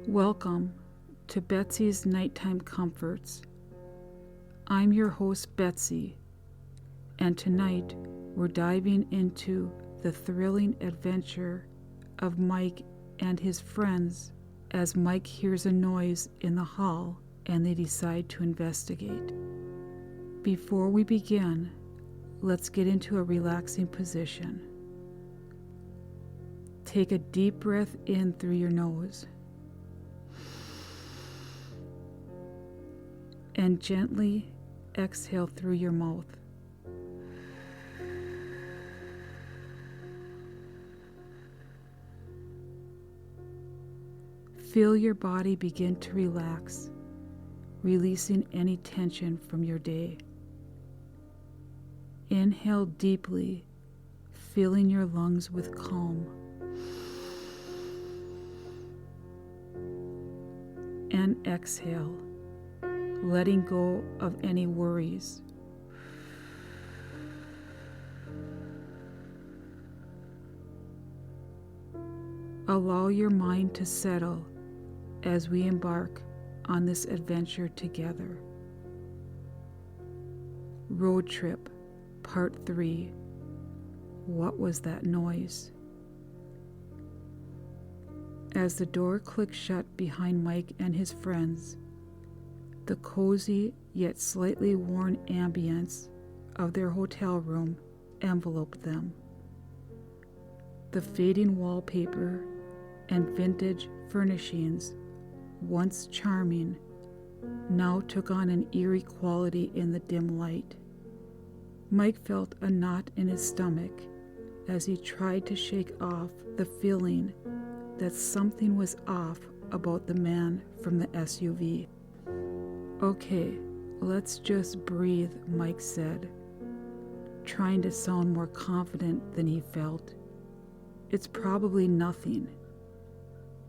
Welcome to Betsy's Nighttime Comforts. I'm your host, Betsy, and tonight we're diving into the thrilling adventure of Mike and his friends as Mike hears a noise in the hall and they decide to investigate. Before we begin, let's get into a relaxing position. Take a deep breath in through your nose and gently exhale through your mouth. Feel your body begin to relax, releasing any tension from your day. Inhale deeply, filling your lungs with calm. And exhale, letting go of any worries. Allow your mind to settle as we embark on this adventure together. Road Trip, Part 3. What was that noise? As the door clicked shut behind Mike and his friends, the cozy yet slightly worn ambience of their hotel room enveloped them. The fading wallpaper and vintage furnishings, once charming, now took on an eerie quality in the dim light. Mike felt a knot in his stomach as he tried to shake off the feeling that something was off about the man from the SUV. "Okay, let's just breathe," Mike said, trying to sound more confident than he felt. "It's probably nothing.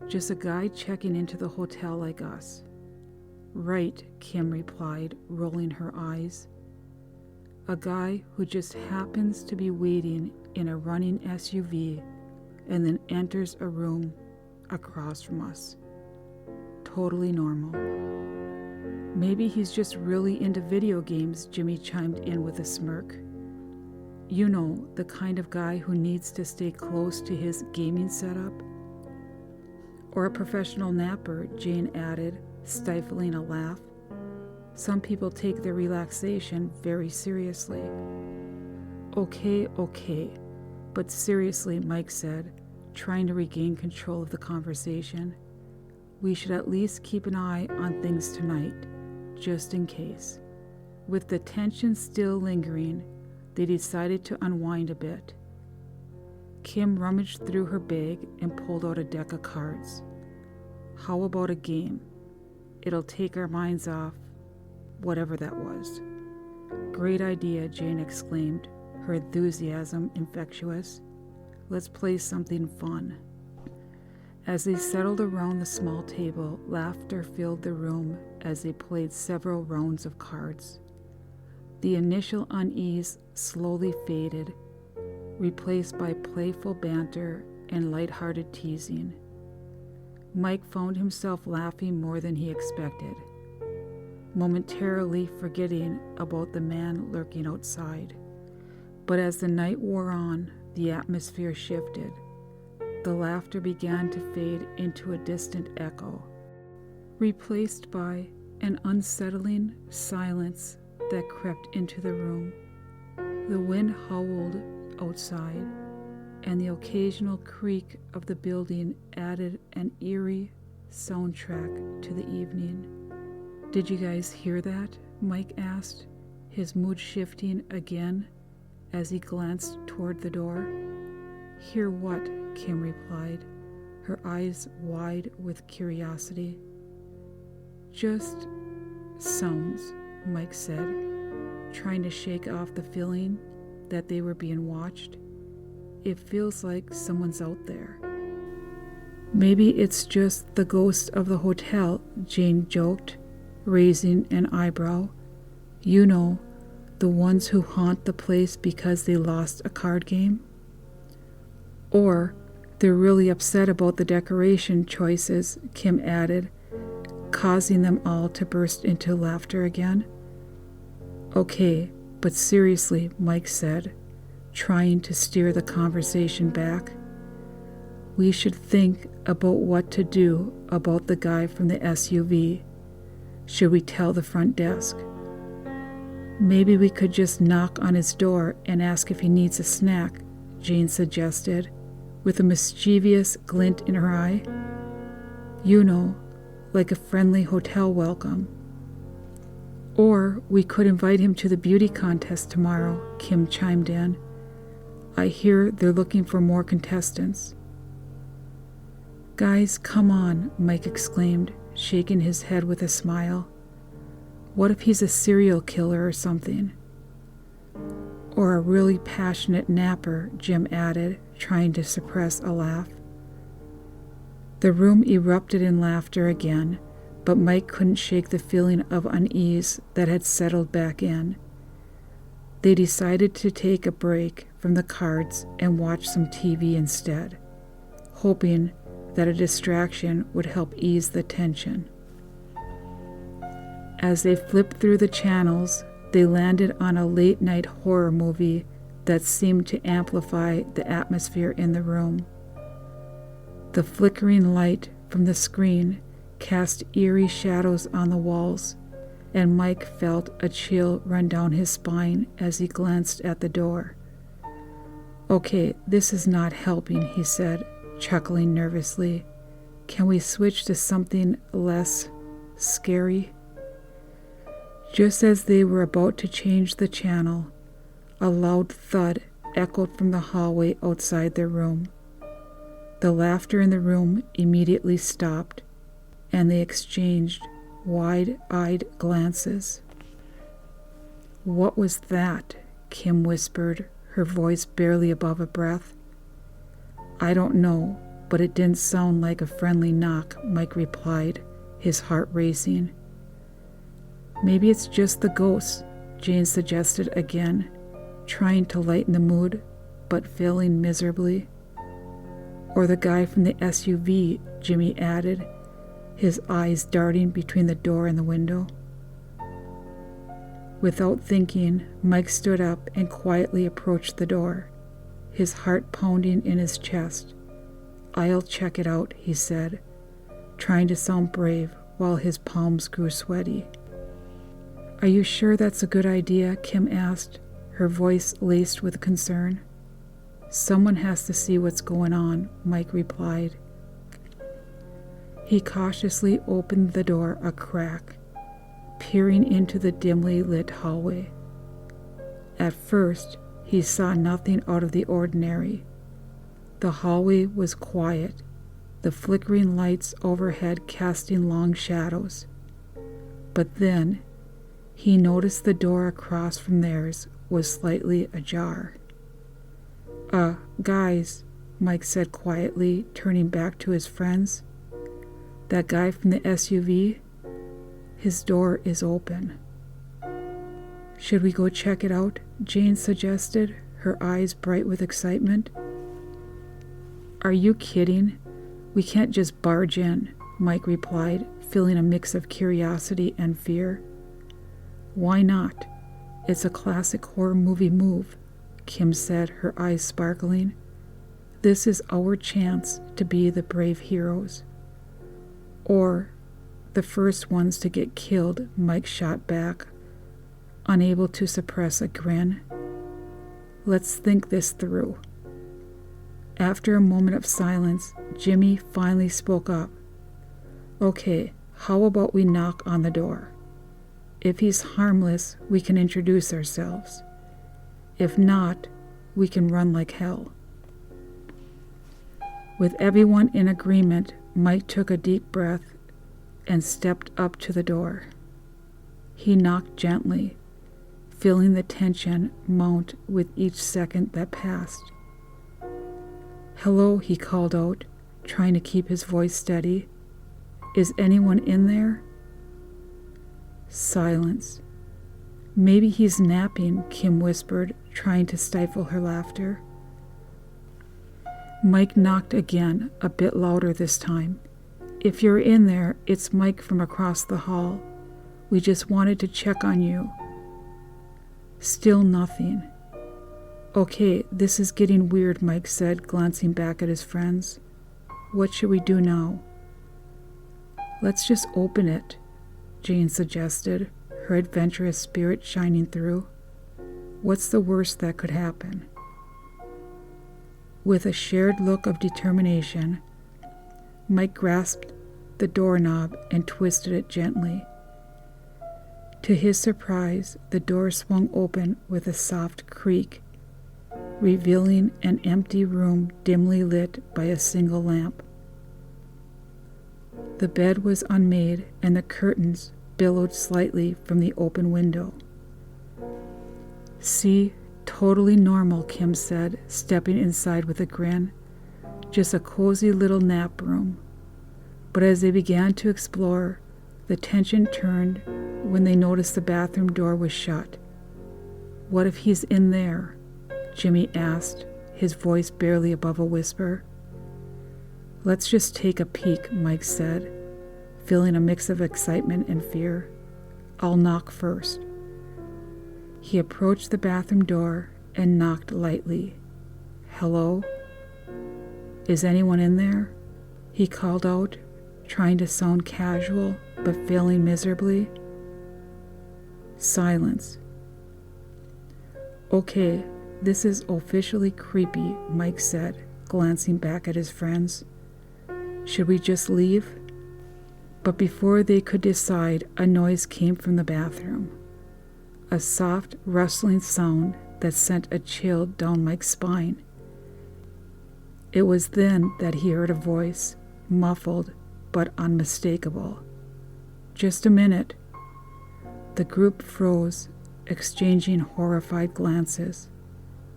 Just a guy checking into the hotel like us." "Right," Kim replied, rolling her eyes. "A guy who just happens to be waiting in a running SUV and then enters a room across from us. Totally normal." "Maybe he's just really into video games," Jimmy chimed in with a smirk. "You know, the kind of guy who needs to stay close to his gaming setup." "Or a professional napper," Jane added, stifling a laugh. "Some people take their relaxation very seriously." Okay, but seriously," Mike said, trying to regain control of the conversation. "We should at least keep an eye on things tonight, just in case." With the tension still lingering, they decided to unwind a bit. Kim rummaged through her bag and pulled out a deck of cards. "How about a game? It'll take our minds off whatever that was." "Great idea," Jane exclaimed, her enthusiasm infectious. "Let's play something fun." As they settled around the small table, laughter filled the room as they played several rounds of cards. The initial unease slowly faded, replaced by playful banter and lighthearted teasing. Mike found himself laughing more than he expected, momentarily forgetting about the man lurking outside. But as the night wore on, the atmosphere shifted. The laughter began to fade into a distant echo, replaced by an unsettling silence that crept into the room. The wind howled outside, and the occasional creak of the building added an eerie soundtrack to the evening. "Did you guys hear that?" Mike asked, his mood shifting again as he glanced toward the door. "Hear what?" Kim replied, her eyes wide with curiosity. "Just sounds," Mike said, trying to shake off the feeling that they were being watched. "It feels like someone's out there." "Maybe it's just the ghost of the hotel," Jane joked, raising an eyebrow. "You know, the ones who haunt the place because they lost a card game." "Or They're really upset about the decoration choices, Kim added, causing them all to burst into laughter again. Okay, but seriously, Mike said, trying to steer the conversation back. We should think about what to do about the guy from the SUV. Should we tell the front desk? Maybe we could just knock on his door and ask if he needs a snack, Jane suggested, with a mischievous glint in her eye. You know, like a friendly hotel welcome. Or we could invite him to the beauty contest tomorrow, Kim chimed in. I hear they're looking for more contestants. Guys, come on, Mike exclaimed, shaking his head with a smile. What if he's a serial killer or something? Or a really passionate napper, Jim added, trying to suppress a laugh. The room erupted in laughter again, but Mike couldn't shake the feeling of unease that had settled back in. They decided to take a break from the cards and watch some TV instead, hoping that a distraction would help ease the tension. As they flipped through the channels, they landed on a late-night horror movie that seemed to amplify the atmosphere in the room. The flickering light from the screen cast eerie shadows on the walls, and Mike felt a chill run down his spine as he glanced at the door. Okay, this is not helping, he said, chuckling nervously. Can we switch to something less scary? Just as they were about to change the channel, a loud thud echoed from the hallway outside their room. The laughter in the room immediately stopped, and they exchanged wide-eyed glances. What was that? Kim whispered, her voice barely above a breath. I don't know, but it didn't sound like a friendly knock, Mike replied, his heart racing. Maybe it's just the ghosts, Jane suggested again, trying to lighten the mood, but failing miserably. Or the guy from the SUV, Jimmy added, his eyes darting between the door and the window. Without thinking, Mike stood up and quietly approached the door, his heart pounding in his chest. I'll check it out, he said, trying to sound brave while his palms grew sweaty. Are you sure that's a good idea? Kim asked, her voice laced with concern. Someone has to see what's going on, Mike replied. He cautiously opened the door a crack, peering into the dimly lit hallway. At first, he saw nothing out of the ordinary. The hallway was quiet, the flickering lights overhead casting long shadows. But then, he noticed the door across from theirs was slightly ajar. Guys, Mike said quietly, turning back to his friends. That guy from the SUV? His door is open. Should we go check it out? Jane suggested, her eyes bright with excitement. Are you kidding? We can't just barge in, Mike replied, feeling a mix of curiosity and fear. Why not? It's a classic horror movie move, Kim said, her eyes sparkling. This is our chance to be the brave heroes. Or the first ones to get killed, Mike shot back, unable to suppress a grin. Let's think this through. After a moment of silence, Jimmy finally spoke up. Okay, how about we knock on the door? If he's harmless, we can introduce ourselves. If not, we can run like hell. With everyone in agreement, Mike took a deep breath and stepped up to the door. He knocked gently, feeling the tension mount with each second that passed. Hello, he called out, trying to keep his voice steady. Is anyone in there? Silence. Maybe he's napping, Kim whispered, trying to stifle her laughter. Mike knocked again, a bit louder this time. "If you're in there, it's Mike from across the hall. We just wanted to check on you." Still nothing. "Okay, this is getting weird," Mike said, glancing back at his friends. "What should we do now?" "Let's just open it," Jane suggested, her adventurous spirit shining through. "What's the worst that could happen?" With a shared look of determination, Mike grasped the doorknob and twisted it gently. To his surprise, the door swung open with a soft creak, revealing an empty room dimly lit by a single lamp. The bed was unmade, and the curtains billowed slightly from the open window. "See, totally normal," Kim said, stepping inside with a grin. "Just a cozy little nap room." But as they began to explore, the tension turned when they noticed the bathroom door was shut. "What if he's in there?" Jimmy asked, his voice barely above a whisper. "Let's just take a peek," Mike said, feeling a mix of excitement and fear. "I'll knock first." He approached the bathroom door and knocked lightly. "Hello? Is anyone in there?" he called out, trying to sound casual but failing miserably. Silence. "Okay, this is officially creepy," Mike said, glancing back at his friends. "Should we just leave?" But before they could decide, a noise came from the bathroom. A soft, rustling sound that sent a chill down Mike's spine. It was then that he heard a voice, muffled but unmistakable. "Just a minute." The group froze, exchanging horrified glances.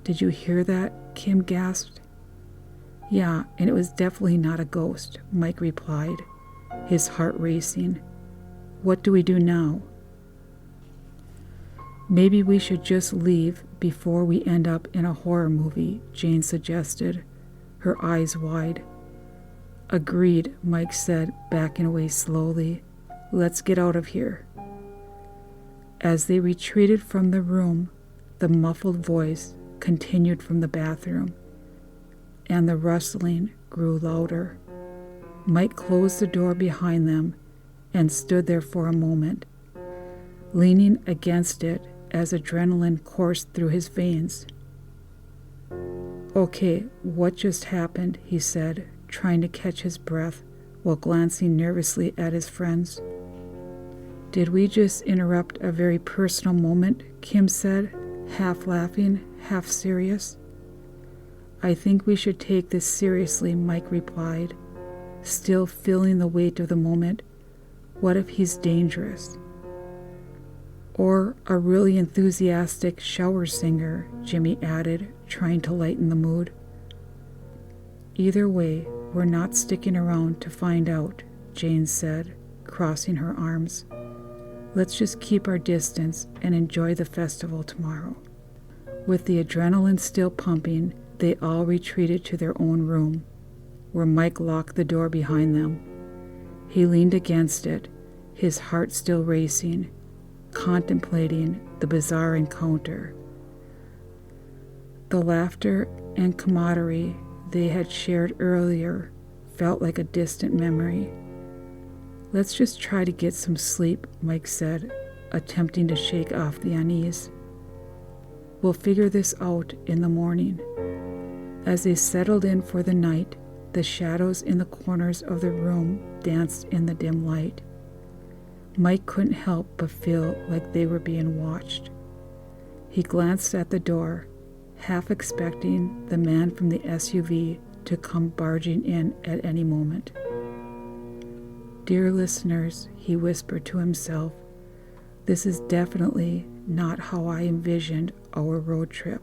"Did you hear that?" Kim gasped. "Yeah, and it was definitely not a ghost," Mike replied, his heart racing. "What do we do now?" "Maybe we should just leave before we end up in a horror movie," Jane suggested, her eyes wide. "Agreed," Mike said, backing away slowly. "Let's get out of here." As they retreated from the room, the muffled voice continued from the bathroom, and the rustling grew louder. Mike closed the door behind them and stood there for a moment, leaning against it as adrenaline coursed through his veins. "Okay, what just happened?" he said, trying to catch his breath while glancing nervously at his friends. "Did we just interrupt a very personal moment?" Kim said, half laughing, half serious. "I think we should take this seriously," Mike replied, still feeling the weight of the moment. "What if he's dangerous?" "Or a really enthusiastic shower singer," Jimmy added, trying to lighten the mood. "Either way, we're not sticking around to find out," Jane said, crossing her arms. "Let's just keep our distance and enjoy the festival tomorrow." With the adrenaline still pumping, they all retreated to their own room, where Mike locked the door behind them. He leaned against it, his heart still racing, contemplating the bizarre encounter. The laughter and camaraderie they had shared earlier felt like a distant memory. "Let's just try to get some sleep," Mike said, attempting to shake off the unease. "We'll figure this out in the morning." As they settled in for the night, the shadows in the corners of the room danced in the dim light. Mike couldn't help but feel like they were being watched. He glanced at the door, half expecting the man from the SUV to come barging in at any moment. "Dear listeners," he whispered to himself, "this is definitely not how I envisioned our road trip."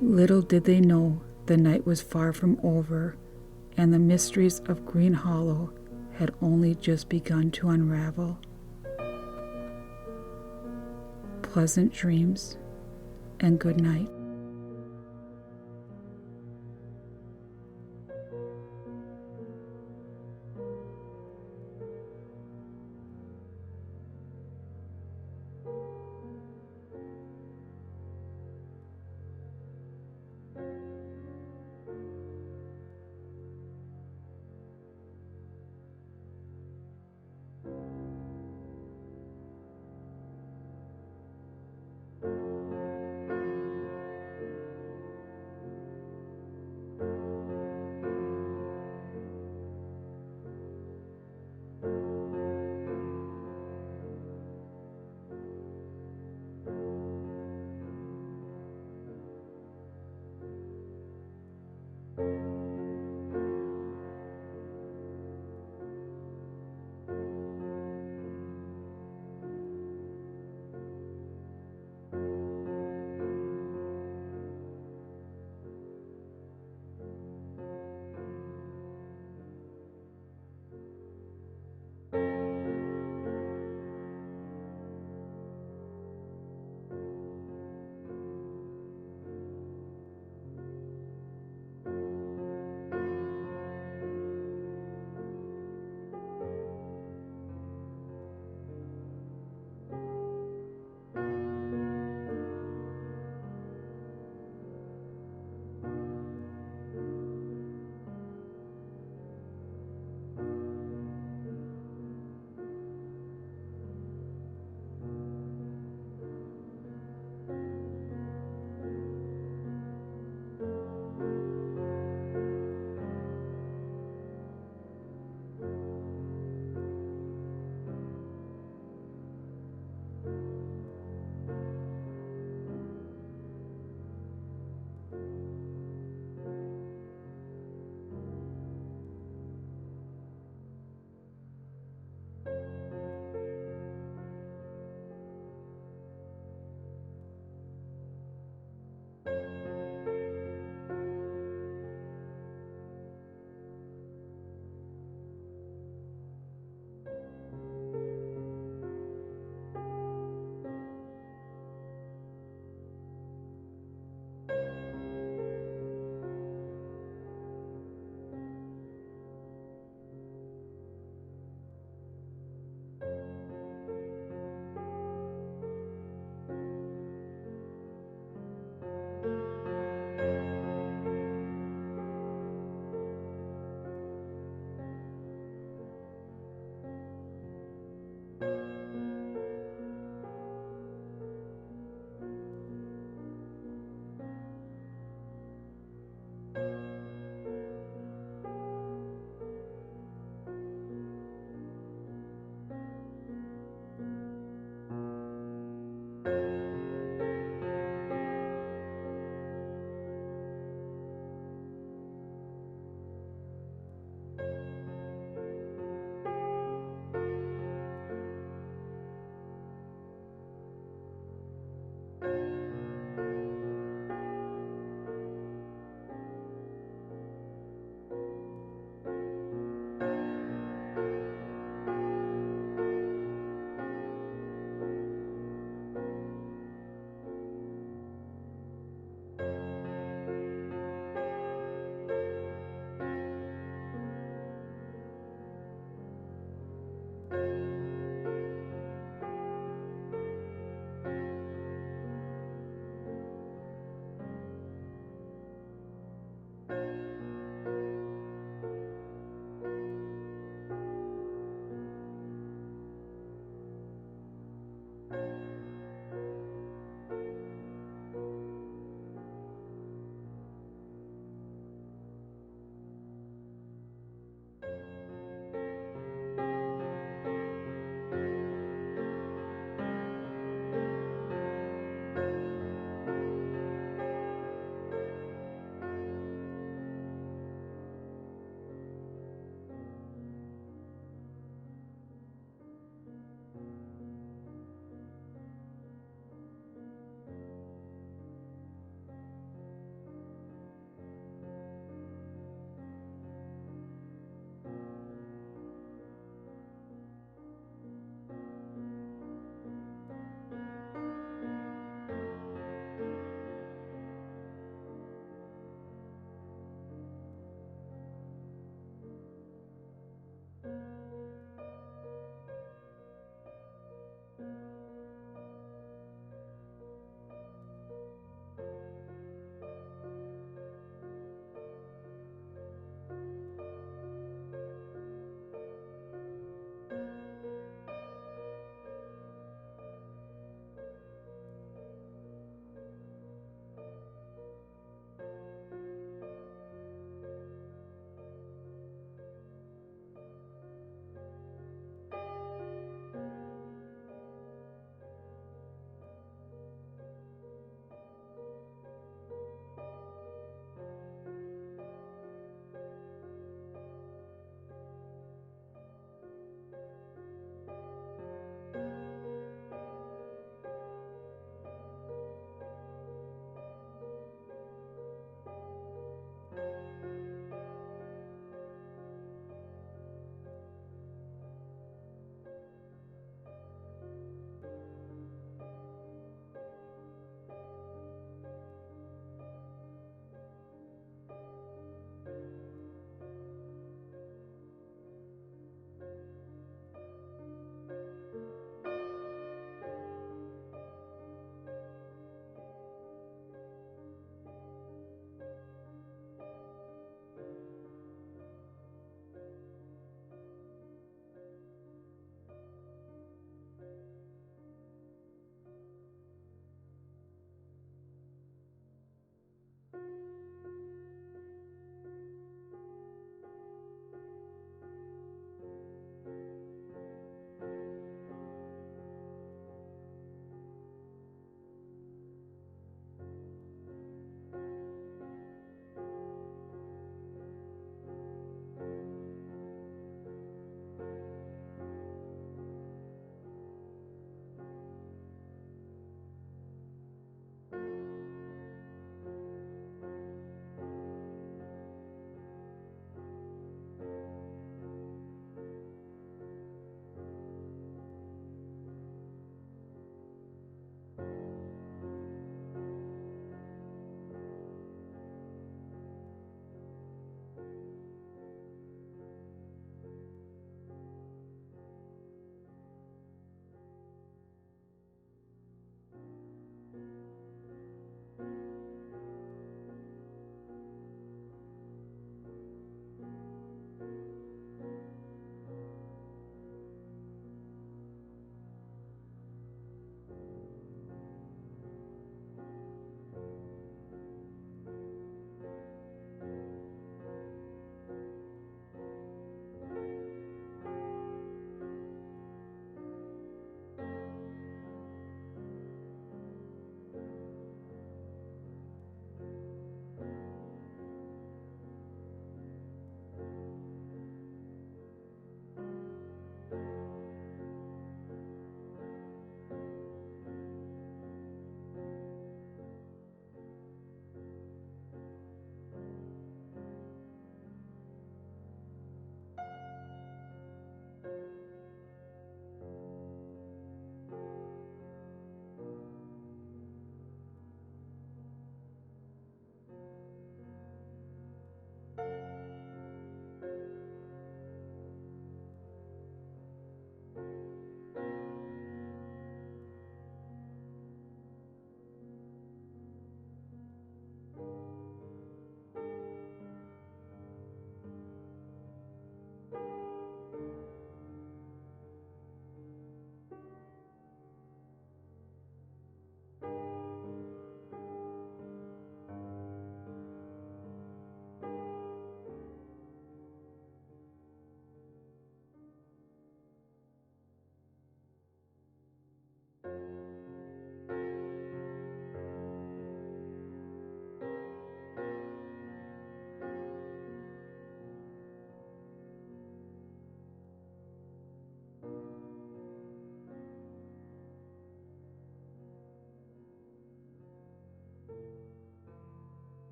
Little did they know the night was far from over, and the mysteries of Green Hollow had only just begun to unravel. Pleasant dreams, and good night.